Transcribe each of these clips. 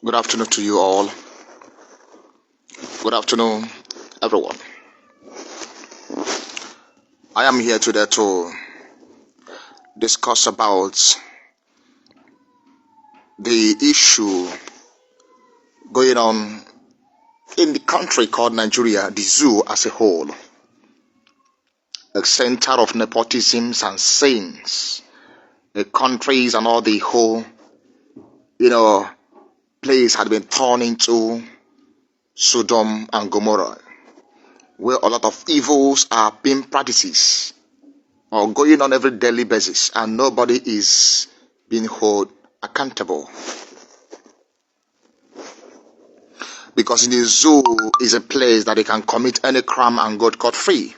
Good afternoon to you all. Good afternoon, everyone. I am here today to discuss about the issue going on in the country called Nigeria, the zoo as a whole, a center of nepotisms and sins. The countries and all the whole, place had been turned into Sodom and Gomorrah, where a lot of evils are being practiced or going on every daily basis, and nobody is being held accountable. Because in the zoo is a place that they can commit any crime and go scot-free.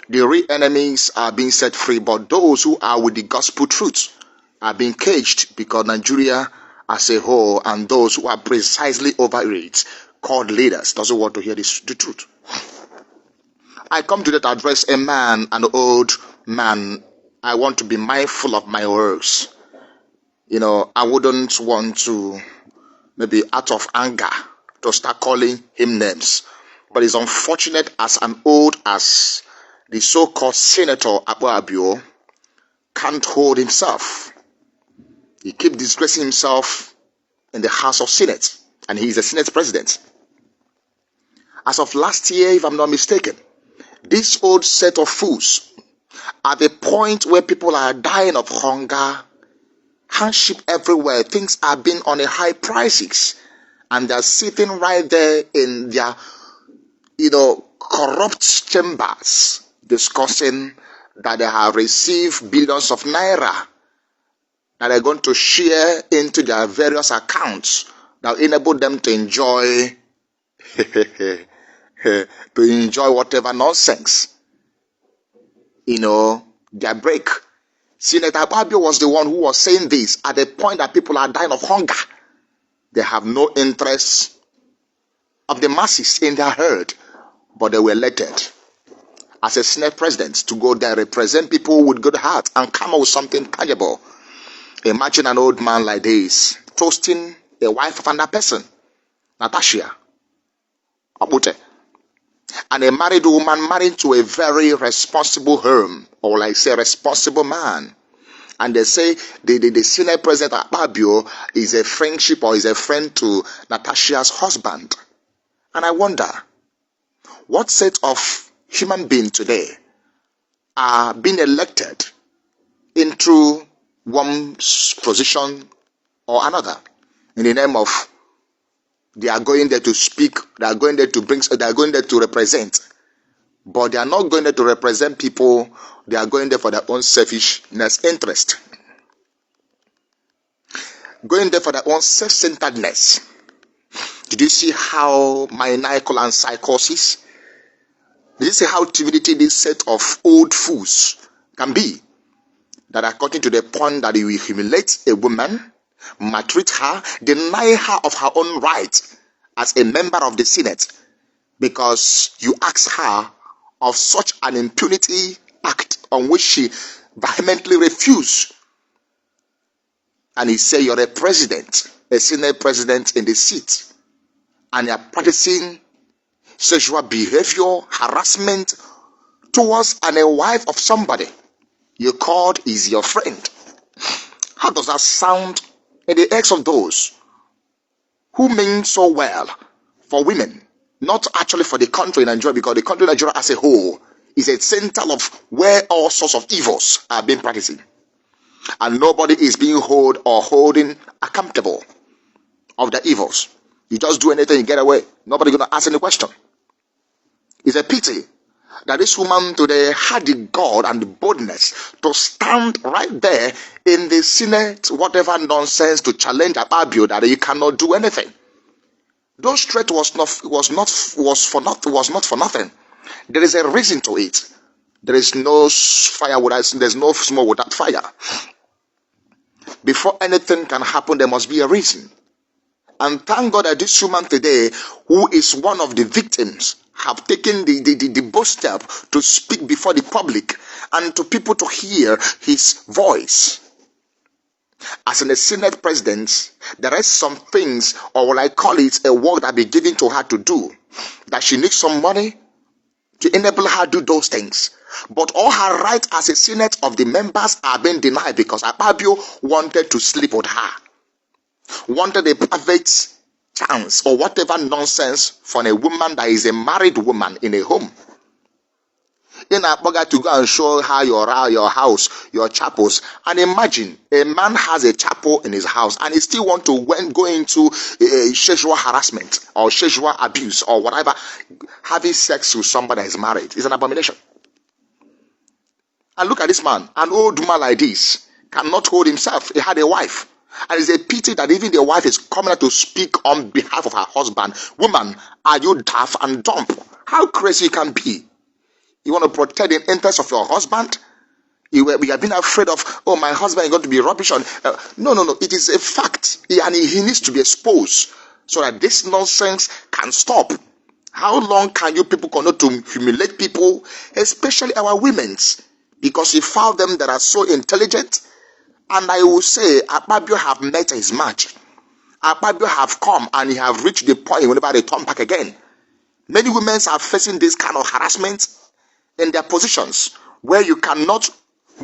The real enemies are being set free, but those who are with the gospel truth are being caged, because Nigeria as a whole and those who are precisely over it, called leaders, doesn't want to hear the truth. I come today to address a man, an old man. I want to be mindful of my words. I wouldn't want to, maybe out of anger, to start calling him names. But it's unfortunate, as an old as the so-called Senator Akpabio can't hold himself. He keeps disgracing himself in the House of Senate, and he is the Senate president. As of last year, if I'm not mistaken, this old set of fools, at the point where people are dying of hunger, hardship everywhere, things are being on a high prices, and they're sitting right there in their, corrupt chambers, discussing that they have received billions of naira that they're going to share into their various accounts that will enable them to enjoy whatever nonsense, their break. Senator Akpabio was the one who was saying this at the point that people are dying of hunger. They have no interest of the masses in their herd, but they were elected as a Senate president to go there, represent people with good heart and come up with something tangible. Imagine an old man like this toasting the wife of another person, Natasha Abute, and a married woman married to a very responsible home, or like say responsible man. And they say the Senate President Akpabio is a friendship or is a friend to Natasha's husband. And I wonder, what set of human beings today are being elected into one position or another in the name of they are going there to speak, they are going there to bring, they are going there to represent, but they are not going there to represent people. They are going there for their own selfishness interest, going there for their own self-centeredness. Did you see how maniacal and psychosis? Did you see how timidity this set of old fools can be? That according to the point that he will humiliate a woman, maltreat her, deny her of her own right as a member of the Senate, because you ask her of such an impunity act on which she vehemently refused. And he said, you're a president, a Senate president in the seat, and you're practicing sexual behavior, harassment towards a wife of somebody you called is your friend. How does that sound in the ears of those who mean so well for women, not actually for the country Nigeria, because the country Nigeria as a whole is a center of where all sorts of evils are being practiced, and nobody is being held or holding accountable of the evils. You just do anything, you get away. Nobody gonna ask any question. It's a pity that this woman today had the gall and the boldness to stand right there in the Senate, whatever nonsense, to challenge Akpabio that he cannot do anything. Those threat was not for nothing. There is a reason to it. There is no fire there's no smoke without fire. Before anything can happen, there must be a reason. And thank God that this woman today, who is one of the victims, have taken the bold step to speak before the public and to people to hear his voice. As a Senate president, There are some things, or what I call it, a work that be given to her to do, that she needs some money to enable her to do those things. But all her rights as a senate of the members are being denied because Akpabio wanted to sleep with her, wanted a private chance or whatever nonsense for a woman that is a married woman in a home. In Akpabio to go and show her your house, your chapels. And imagine a man has a chapel in his house and he still want to go into sexual harassment or sexual abuse or whatever. Having sex with somebody that is married is an abomination. And look at this man, an old man like this, cannot hold himself. He had a wife. And it's a pity that even the wife is coming out to speak on behalf of her husband. Woman, are you daft and dumb? How crazy you can be? You want to protect the interest of your husband? We have been afraid of, oh, my husband is going to be rubbish on. No. It is a fact. And he needs to be exposed so that this nonsense can stop. How long can you people continue to humiliate people, especially our women's? Because he found them that are so intelligent. And I will say, Akpabio have met his match. Akpabio have come and he have reached the point whenever they turn back again. Many women are facing this kind of harassment in their positions where you cannot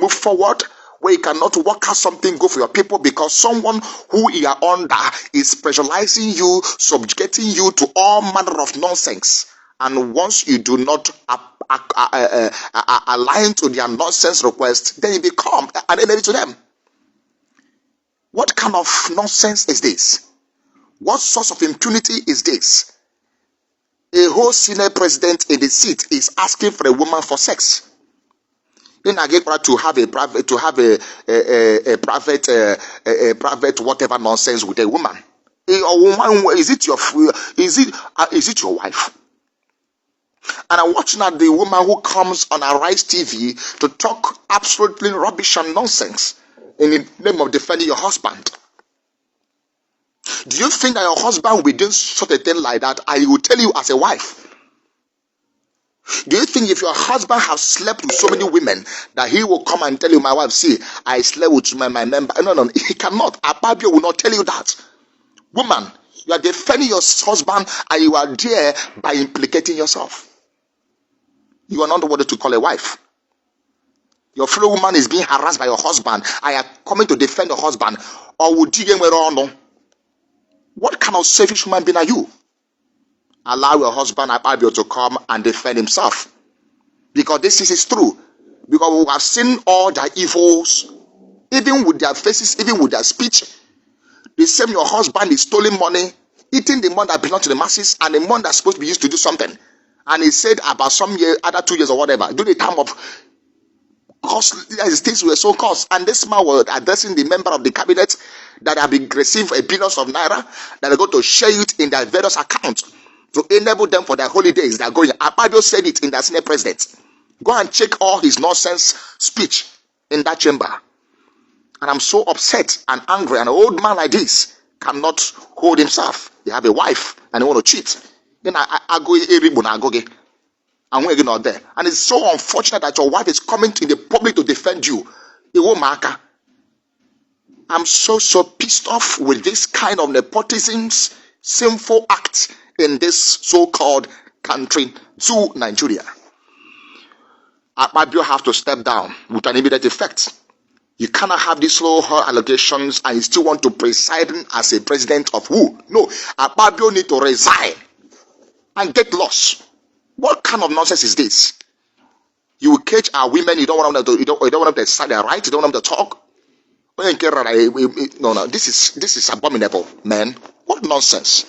move forward, where you cannot work out something good for your people because someone who you are under is pressurizing you, subjugating you to all manner of nonsense. And once you do not align to their nonsense request, then you become an enemy to them. What kind of nonsense is this? What source of impunity is this? A whole senior president in the seat is asking for a woman for sex. In Agekwa to have a private whatever nonsense with a woman. Is it your wife? And I'm watching at the woman who comes on Arise TV to talk absolutely rubbish and nonsense in the name of defending your husband. Do you think that your husband will do such a thing like that? I will tell you as a wife. Do you think if your husband has slept with so many women that he will come and tell you, my wife, see, I slept with my member? No, he cannot. Akpabio will not tell you that. Woman, you are defending your husband and you are there by implicating yourself. You are not the one to call a wife. Your fellow woman is being harassed by your husband. I am coming to defend your husband. Or would you get me? What kind of selfish human being are you? Allow your husband Akpabio to come and defend himself. Because this is true. Because we have seen all their evils, even with their faces, even with their speech. The same your husband is stealing money, eating the money that belongs to the masses, and the money that's supposed to be used to do something. And he said about some year, other 2 years or whatever, during the time of things were so cost. And this man was addressing the member of the cabinet that have been received a billions of naira that are going to share it in their various accounts to enable them for their holidays. They are going. Akpabio said it in the Senate president. Go and check all his nonsense speech in that chamber. And I'm so upset and angry. An old man like this cannot hold himself. He have a wife and he want to cheat. Then I go eribu. And we're not there. And it's so unfortunate that your wife is coming to the public to defend you. I'm so pissed off with this kind of nepotism, sinful act in this so-called country to Nigeria. Akpabio have to step down with an immediate effect. You cannot have these low allegations and you still want to preside as a president of who? No, Akpabio need to resign and get lost. What kind of nonsense is this? You will cage our women. You don't want them to. You don't want them to say their right. You don't want them to talk. No. This is abominable, man. What nonsense!